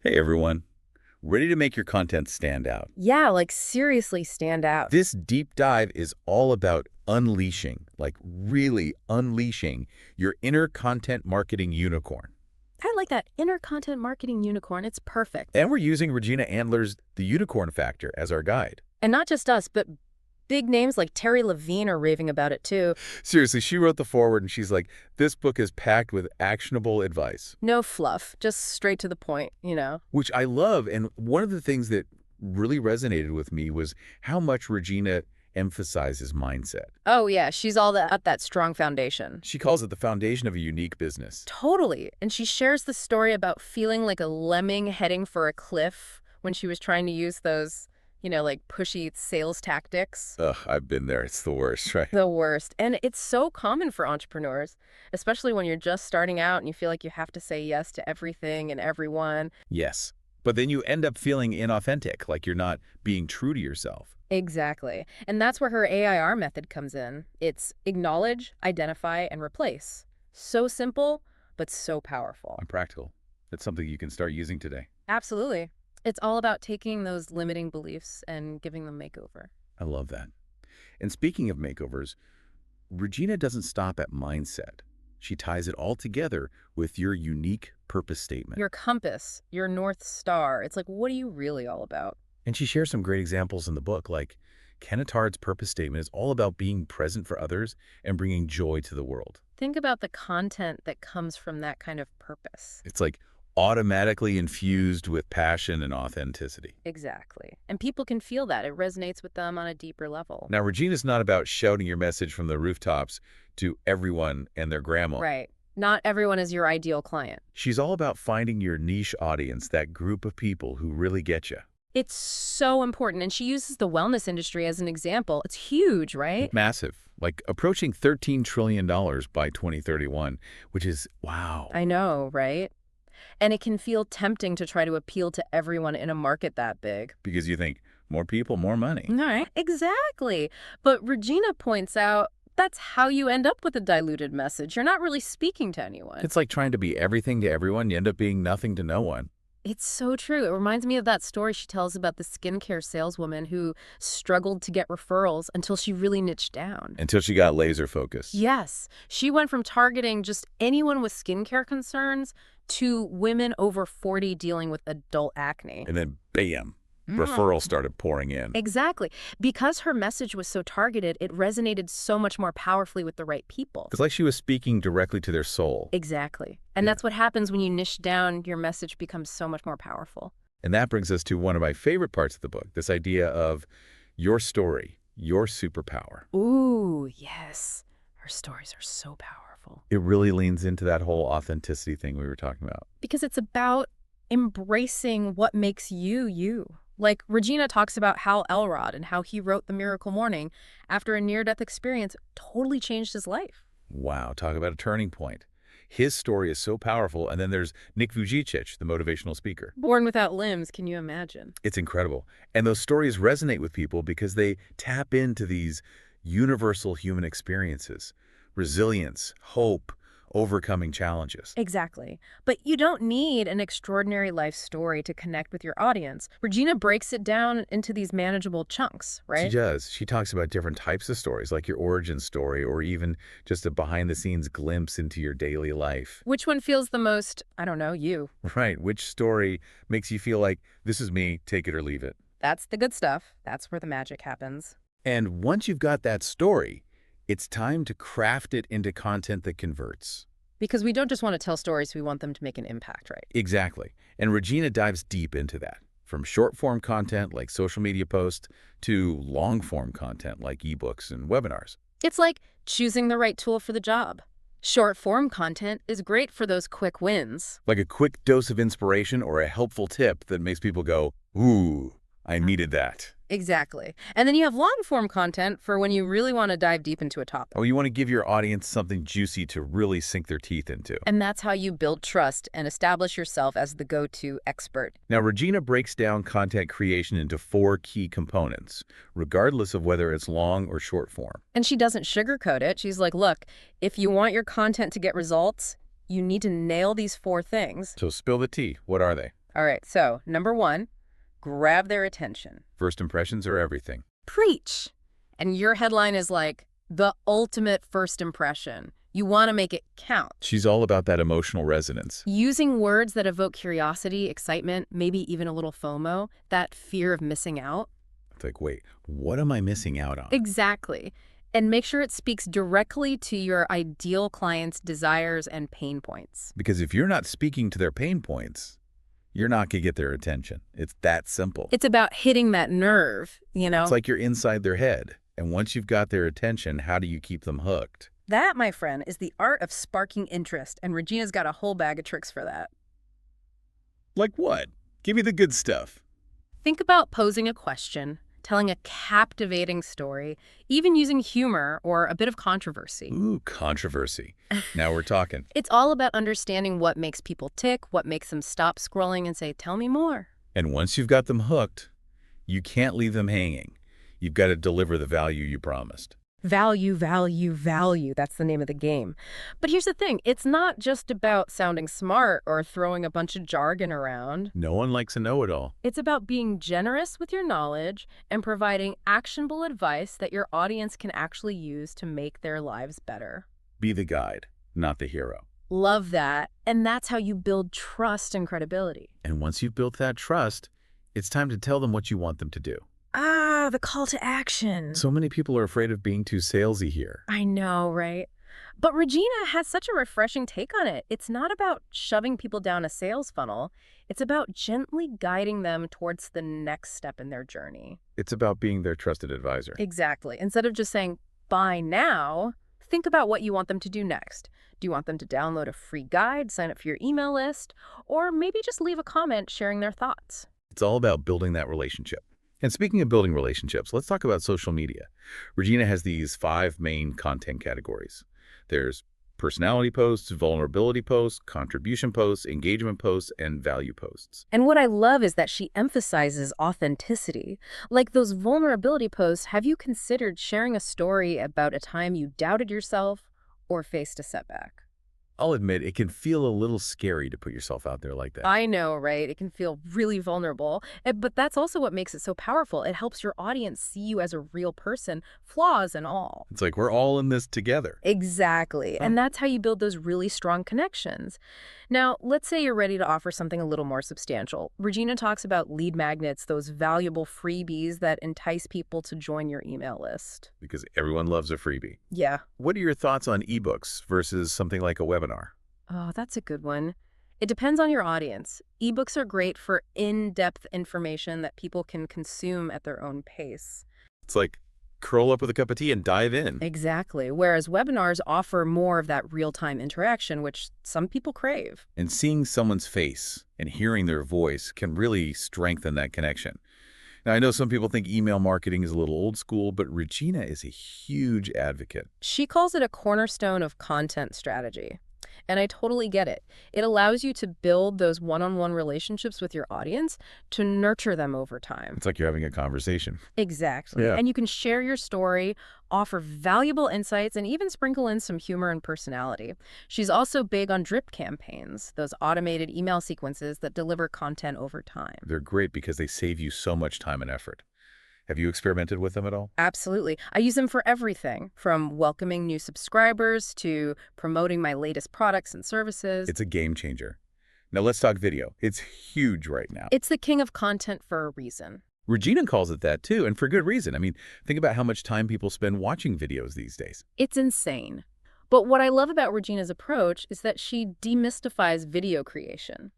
Hey everyone, ready to make your content stand out? Yeah, like seriously stand out. This deep dive is all about unleashing, like really unleashing your inner content marketing unicorn. I like that inner content marketing unicorn. It's perfect. And we're using Regina Andler's The Unicorn Factor as our guide. And not just us, but big names like Terry Levine are raving about it too. Seriously, she wrote the foreword and she's like, this book is packed with actionable advice, No fluff, just straight to the point. which I love. And one of the things that really resonated with me was how much Regina emphasizes mindset. Oh yeah, she's all at that strong foundation. She calls it the foundation of a unique business. Totally. And she shares the story about feeling like a lemming heading for a cliff when she was trying to use those, like pushy sales tactics. Ugh, I've been there. It's the worst, right? The worst. And it's so common for entrepreneurs, especially when you're just starting out and you feel like you have to say yes to everything and everyone. Yes. But then you end up feeling inauthentic, like you're not being true to yourself. Exactly. And that's where her AIR method comes in. It's acknowledge, identify, and replace. So simple, but so powerful. I'm practical. That's something you can start using today. Absolutely. It's all about taking those limiting beliefs and giving them makeover. I love that. And speaking of makeovers, Regina doesn't stop at mindset. She ties it all together with your unique purpose statement. Your compass, your North Star. It's like, what are you really all about? And she shares some great examples in the book, like Kennethard's purpose statement is all about being present for others and bringing joy to the world. Think about the content that comes from that kind of purpose. It's like automatically infused with passion and authenticity. Exactly. And people can feel that. It resonates with them on a deeper level. Now, Regina's not about shouting your message from the rooftops to everyone and their grandma. Right. Not everyone is your ideal client. She's all about finding your niche audience, that group of people who really get you. It's so important. And she uses the wellness industry as an example. It's huge, right? Massive, like approaching $13 trillion by 2031, which is wow. I know, right? And it can feel tempting to try to appeal to everyone in a market that big. Because you think more people, more money. All right. Exactly. But Regina points out that's how you end up with a diluted message. You're not really speaking to anyone. It's like trying to be everything to everyone. You end up being nothing to no one. It's so true. It reminds me of that story she tells about the skincare saleswoman who struggled to get referrals until she really niched down. Until she got laser focused. Yes, she went from targeting just anyone with skincare concerns to women over 40 dealing with adult acne. And then bam, referrals started pouring in. Exactly. Because her message was so targeted, it resonated so much more powerfully with the right people. It's like she was speaking directly to their soul. Exactly. And that's what happens when you niche down, your message becomes so much more powerful. And that brings us to one of my favorite parts of the book, this idea of your story, your superpower. Ooh, yes. Her stories are so powerful. It really leans into that whole authenticity thing we were talking about. Because it's about embracing what makes you, you. Like Regina talks about Hal Elrod and how he wrote The Miracle Morning after a near-death experience totally changed his life. Wow, talk about a turning point. His story is so powerful. And then there's Nick Vujicic, the motivational speaker. Born without limbs, can you imagine? It's incredible. And those stories resonate with people because they tap into these universal human experiences, resilience, hope, overcoming challenges. Exactly. But you don't need an extraordinary life story to connect with your audience. Regina breaks it down into these manageable chunks, She right? does. She talks about different types of stories, like your origin story, or even just a behind-the-scenes glimpse into your daily life. Which one feels the most, I don't know, you? Right. Which story makes you feel like, this is me, take it or leave it? That's the good stuff. That's where the magic happens. And once you've got that story, it's time to craft it into content that converts. Because we don't just want to tell stories, we want them to make an impact, right? Exactly. And Regina dives deep into that, from short-form content like social media posts to long-form content like ebooks and webinars. It's like choosing the right tool for the job. Short-form content is great for those quick wins. Like a quick dose of inspiration or a helpful tip that makes people go, ooh, I needed that. Exactly. And then you have long-form content for when you really want to dive deep into a topic. Oh, you want to give your audience something juicy to really sink their teeth into. And that's how you build trust and establish yourself as the go-to expert. Now, Regina breaks down content creation into 4 key components, regardless of whether it's long or short form. And she doesn't sugarcoat it. She's like, look, if you want your content to get results, you need to nail these 4 things. So spill the tea. What are they? All right, so number one, grab their attention. First impressions are everything. Preach. And your headline is like, the ultimate first impression. You want to make it count. She's all about that emotional resonance. Using words that evoke curiosity, excitement, maybe even a little FOMO, that fear of missing out. It's like, wait, what am I missing out on? Exactly. And make sure it speaks directly to your ideal client's desires and pain points. Because if you're not speaking to their pain points, you're not going to get their attention. It's that simple. It's about hitting that nerve, you know? It's like you're inside their head. And once you've got their attention, how do you keep them hooked? That, my friend, is the art of sparking interest, and Regina's got a whole bag of tricks for that. Like what? Give me the good stuff. Think about posing a question, telling a captivating story, even using humor or a bit of controversy. Ooh, controversy. Now we're talking. It's all about understanding what makes people tick, what makes them stop scrolling and say, tell me more. And once you've got them hooked, you can't leave them hanging. You've got to deliver the value you promised. Value, value, value. That's the name of the game. But here's the thing. It's not just about sounding smart or throwing a bunch of jargon around. No one likes a know-it-all. It's about being generous with your knowledge and providing actionable advice that your audience can actually use to make their lives better. Be the guide, not the hero. Love that. And that's how you build trust and credibility. And once you've built that trust, it's time to tell them what you want them to do. Ah, the call to action. So many people are afraid of being too salesy here. I know, right? But Regina has such a refreshing take on it. It's not about shoving people down a sales funnel. It's about gently guiding them towards the next step in their journey. It's about being their trusted advisor. Exactly. Instead of just saying, buy now, think about what you want them to do next. Do you want them to download a free guide, sign up for your email list, or maybe just leave a comment sharing their thoughts? It's all about building that relationship. And speaking of building relationships, let's talk about social media. Regina has these 5 main content categories. There's personality posts, vulnerability posts, contribution posts, engagement posts, and value posts. And what I love is that she emphasizes authenticity. Like those vulnerability posts, have you considered sharing a story about a time you doubted yourself or faced a setback? I'll admit, it can feel a little scary to put yourself out there like that. I know, right? It can feel really vulnerable, but that's also what makes it so powerful. It helps your audience see you as a real person, flaws and all. It's like we're all in this together. Exactly. And that's how you build those really strong connections. Now, let's say you're ready to offer something a little more substantial. Regina talks about lead magnets, those valuable freebies that entice people to join your email list. Because everyone loves a freebie. Yeah. What are your thoughts on ebooks versus something like a webinar? Oh, that's a good one. It depends on your audience. Ebooks are great for in-depth information that people can consume at their own pace. It's like curl up with a cup of tea and dive in. Exactly. Whereas webinars offer more of that real-time interaction, which some people crave. And seeing someone's face and hearing their voice can really strengthen that connection. Now, I know some people think email marketing is a little old school, but Regina is a huge advocate. She calls it a cornerstone of content strategy. And I totally get it. It allows you to build those one-on-one relationships with your audience to nurture them over time. It's like you're having a conversation. Exactly. Yeah. And you can share your story, offer valuable insights, and even sprinkle in some humor and personality. She's also big on drip campaigns, those automated email sequences that deliver content over time. They're great because they save you so much time and effort. Have you experimented with them at all? Absolutely. I use them for everything, from welcoming new subscribers to promoting my latest products and services. It's a game changer. Now let's talk video. It's huge right now. It's the king of content for a reason. Regina calls it that too, and for good reason. I mean, think about how much time people spend watching videos these days. It's insane. But what I love about Regina's approach is that she demystifies video creation.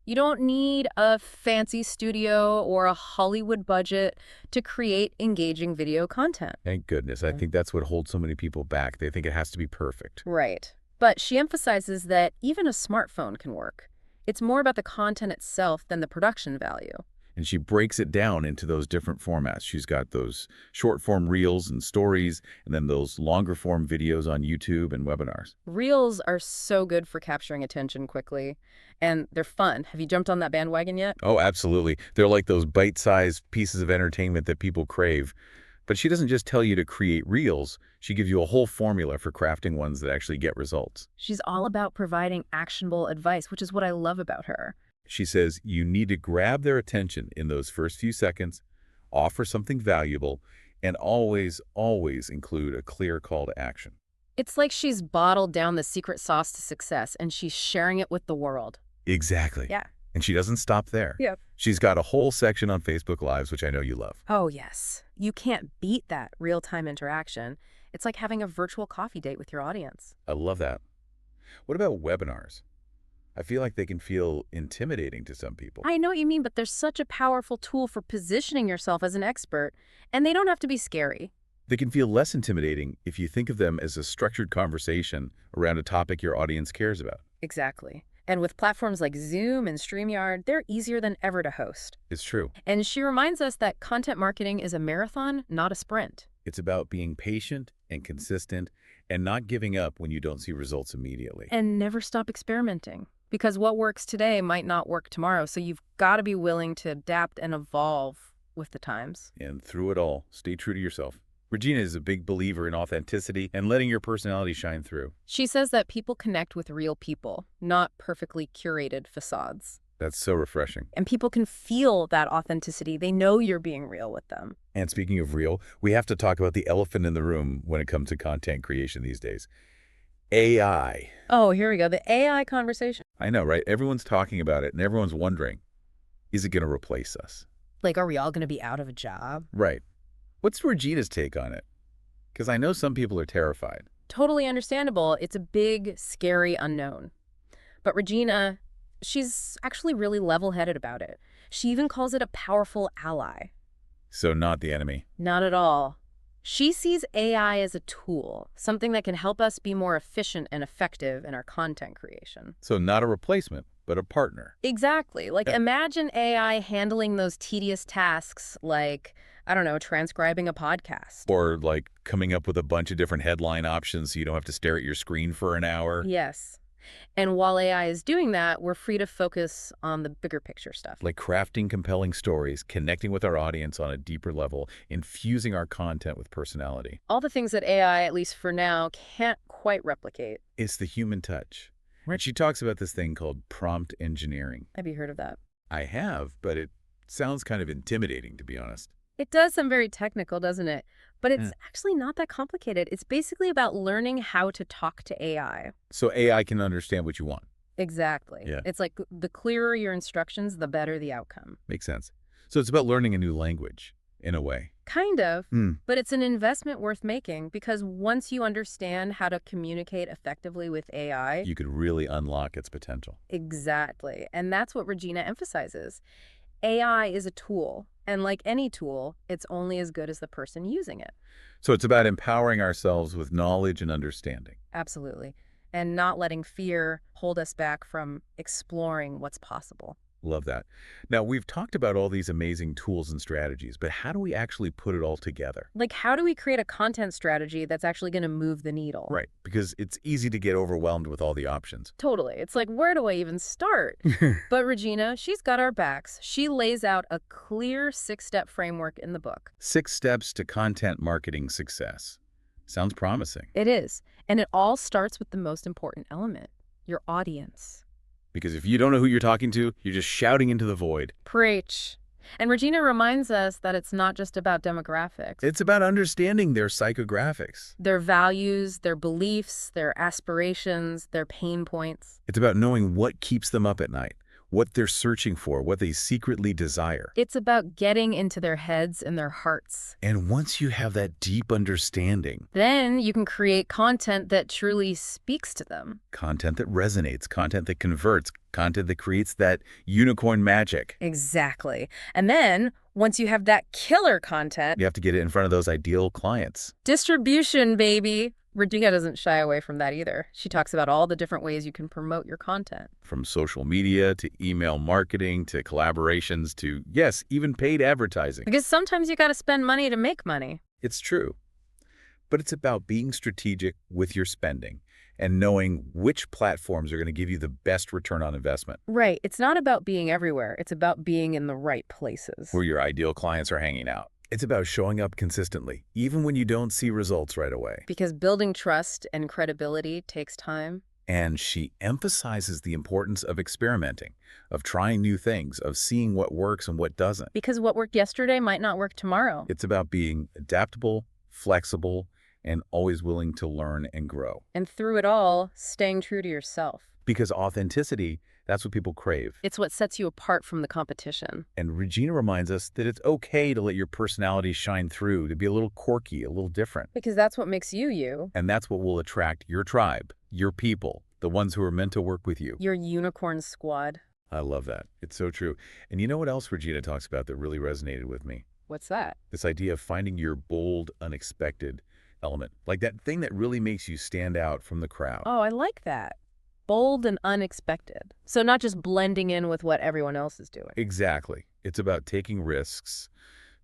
You don't need a fancy studio or a Hollywood budget to create engaging video content. Thank goodness. I think that's what holds so many people back. They think it has to be perfect. Right. But she emphasizes that even a smartphone can work. It's more about the content itself than the production value. And she breaks it down into those different formats. She's got those short-form reels and stories, and then those longer-form videos on YouTube and webinars. Reels are so good for capturing attention quickly, and they're fun. Have you jumped on that bandwagon yet? Oh, absolutely. They're like those bite-sized pieces of entertainment that people crave. But she doesn't just tell you to create reels. She gives you a whole formula for crafting ones that actually get results. She's all about providing actionable advice, which is what I love about her. She says you need to grab their attention in those first few seconds, offer something valuable, and always, always include a clear call to action. It's like she's bottled down the secret sauce to success and she's sharing it with the world. Exactly. Yeah. And she doesn't stop there. Yep. She's got a whole section on Facebook Lives, which I know you love. Oh, yes. You can't beat that real-time interaction. It's like having a virtual coffee date with your audience. I love that. What about webinars? I feel like they can feel intimidating to some people. I know what you mean, but they're such a powerful tool for positioning yourself as an expert, and they don't have to be scary. They can feel less intimidating if you think of them as a structured conversation around a topic your audience cares about. Exactly. And with platforms like Zoom and StreamYard, they're easier than ever to host. It's true. And she reminds us that content marketing is a marathon, not a sprint. It's about being patient and consistent and not giving up when you don't see results immediately. And never stop experimenting. Because what works today might not work tomorrow, so you've got to be willing to adapt and evolve with the times. And through it all, stay true to yourself. Regina is a big believer in authenticity and letting your personality shine through. She says that people connect with real people, not perfectly curated facades. That's so refreshing. And people can feel that authenticity. They know you're being real with them. And speaking of real, we have to talk about the elephant in the room when it comes to content creation these days. AI. Oh, here we go. The AI conversation. I know, right? Everyone's talking about it and everyone's wondering, is it going to replace us? Like, are we all going to be out of a job? Right. What's Regina's take on it? Because I know some people are terrified. Totally understandable. It's a big, scary unknown. But Regina, she's actually really level-headed about it. She even calls it a powerful ally. So not the enemy. Not at all. She sees AI as a tool, something that can help us be more efficient and effective in our content creation. So not a replacement, but a partner. Exactly. Like, Yeah. imagine AI handling those tedious tasks like, I don't know, transcribing a podcast. Or like coming up with a bunch of different headline options so you don't have to stare at your screen for an hour. Yes. And while AI is doing that, we're free to focus on the bigger picture stuff. Like crafting compelling stories, connecting with our audience on a deeper level, infusing our content with personality. All the things that AI, at least for now, can't quite replicate. It's the human touch. Right. She talks about this thing called prompt engineering. Have you heard of that? I have, but it sounds kind of intimidating, to be honest. It does sound very technical, doesn't it? But it's Yeah. actually not that complicated. It's basically about learning how to talk to AI. So AI can understand what you want. Exactly. Yeah. It's like the clearer your instructions, the better the outcome. Makes sense. So it's about learning a new language, in a way. Kind of, Hmm. but it's an investment worth making because once you understand how to communicate effectively with AI, You could really unlock its potential. exactly. And that's what Regina emphasizes. AI is a tool, and like any tool, it's only as good as the person using it. So it's about empowering ourselves with knowledge and understanding. Absolutely. And not letting fear hold us back from exploring what's possible. Love that. Now, we've talked about all these amazing tools and strategies, but how do we actually put it all together? Like, how do we create a content strategy that's actually going to move the needle? Right, because it's easy to get overwhelmed with all the options. Totally. It's like, where do I even start? But Regina, she's got our backs. She lays out a clear 6-step framework in the book. 6 steps to content marketing success. Sounds promising. It is. And it all starts with the most important element, your audience. Because if you don't know who you're talking to, you're just shouting into the void. Preach. And Regina reminds us that it's not just about demographics. It's about understanding their psychographics. Their values, their beliefs, their aspirations, their pain points. It's about knowing what keeps them up at night, what they're searching for, what they secretly desire. It's about getting into their heads and their hearts. And once you have that deep understanding, Then you can create content that truly speaks to them. content that resonates, content that converts, content that creates that unicorn magic. Exactly. And then, once you have that killer content, You have to get it in front of those ideal clients. distribution, baby. Regina doesn't shy away from that either. She talks about all the different ways you can promote your content. From social media to email marketing to collaborations to, yes, even paid advertising. Because sometimes you got to spend money to make money. It's true. But it's about being strategic with your spending and knowing which platforms are going to give you the best return on investment, Right. It's not about being everywhere. It's about being in the right places. where your ideal clients are hanging out. It's about showing up consistently, even when you don't see results right away. Because building trust and credibility takes time. And she emphasizes the importance of experimenting, of trying new things, of seeing what works and what doesn't. Because what worked yesterday might not work tomorrow. It's about being adaptable, flexible, and always willing to learn and grow. And through it all, staying true to yourself. Because authenticity, that's what people crave. It's what sets you apart from the competition. And Regina reminds us that it's okay to let your personality shine through, to be a little quirky, a little different. Because that's what makes you you. And that's what will attract your tribe, your people, the ones who are meant to work with you. Your unicorn squad. I love that. It's so true. And you know what else Regina talks about that really resonated with me? What's that? This idea of finding your bold, unexpected element. Like that thing that really makes you stand out from the crowd. Oh, I like that. Bold and unexpected. So not just blending in with what everyone else is doing. Exactly. It's about taking risks,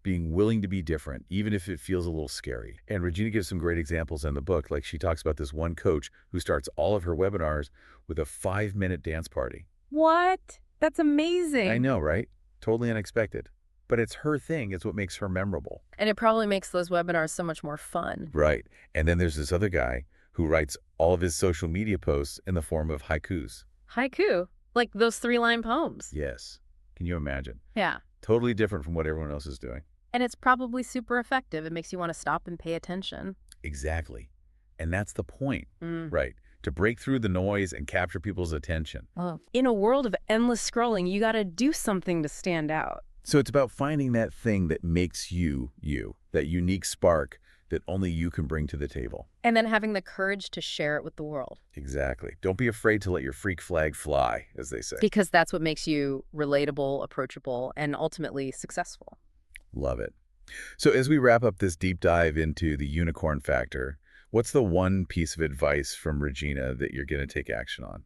being willing to be different, even if it feels a little scary. And Regina gives some great examples in the book. Like she talks about this one coach who starts all of her webinars with a 5-minute dance party. What? That's amazing. I know, right? Totally unexpected. But it's her thing. It's what makes her memorable. And it probably makes those webinars so much more fun. Right. And then there's this other guy who writes all of his social media posts in the form of haikus. Haiku? Like those 3-line poems. Yes. Can you imagine? Yeah. Totally different from what everyone else is doing. And it's probably super effective. It makes you want to stop and pay attention. Exactly. And that's the point, Mm. right? To break through the noise and capture people's attention. Oh. In a world of endless scrolling, you got to do something to stand out. So it's about finding that thing that makes you, you, that unique spark that only you can bring to the table. And then having the courage to share it with the world. Exactly. Don't be afraid to let your freak flag fly, as they say. Because that's what makes you relatable, approachable, and ultimately successful. Love it. So as we wrap up this deep dive into the unicorn factor, what's the one piece of advice from Regina that you're going to take action on?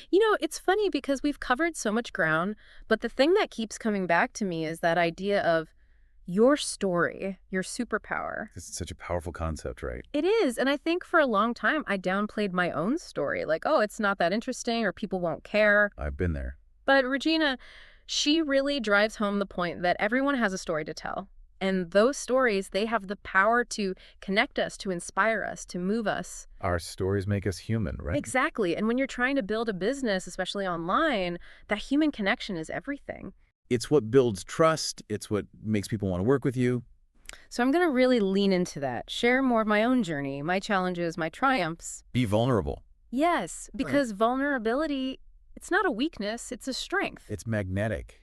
You know, it's funny because we've covered so much ground, but the thing that keeps coming back to me is that idea of your story, your superpower. This is such a powerful concept, right? It is. And I think for a long time, I downplayed my own story. Like, oh, it's not that interesting or people won't care. I've been there. But Regina, she really drives home the point that everyone has a story to tell. And those stories, they have the power to connect us, to inspire us, to move us. Our stories make us human, right? Exactly. And when you're trying to build a business, especially online, that human connection is everything. It's what builds trust. It's what makes people want to work with you. So I'm going to really lean into that, share more of my own journey, my challenges, my triumphs. Be vulnerable. Yes, because vulnerability, it's not a weakness, it's a strength. It's magnetic.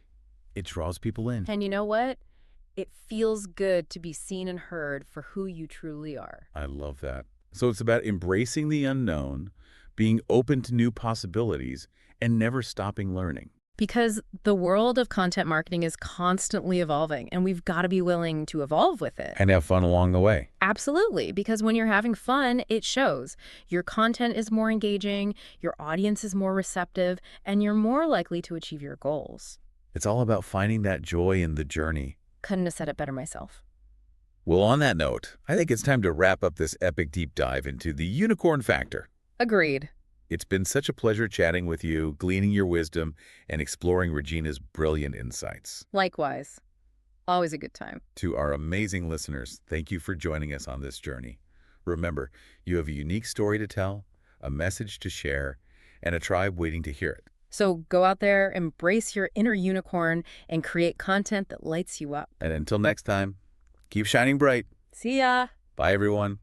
It draws people in. And you know what? It feels good to be seen and heard for who you truly are. I love that. So it's about embracing the unknown, being open to new possibilities, and never stopping learning. Because the world of content marketing is constantly evolving, and we've got to be willing to evolve with it. And have fun along the way. Absolutely, because when you're having fun, it shows. Your content is more engaging, your audience is more receptive, and you're more likely to achieve your goals. It's all about finding that joy in the journey. Couldn't have said it better myself. Well, on that note, I think it's time to wrap up this epic deep dive into the unicorn factor. Agreed. It's been such a pleasure chatting with you, gleaning your wisdom, and exploring Regina's brilliant insights. Likewise. Always a good time. To our amazing listeners, thank you for joining us on this journey. Remember, you have a unique story to tell, a message to share, and a tribe waiting to hear it. So go out there, embrace your inner unicorn, and create content that lights you up. And until next time, keep shining bright. See ya! Bye, everyone.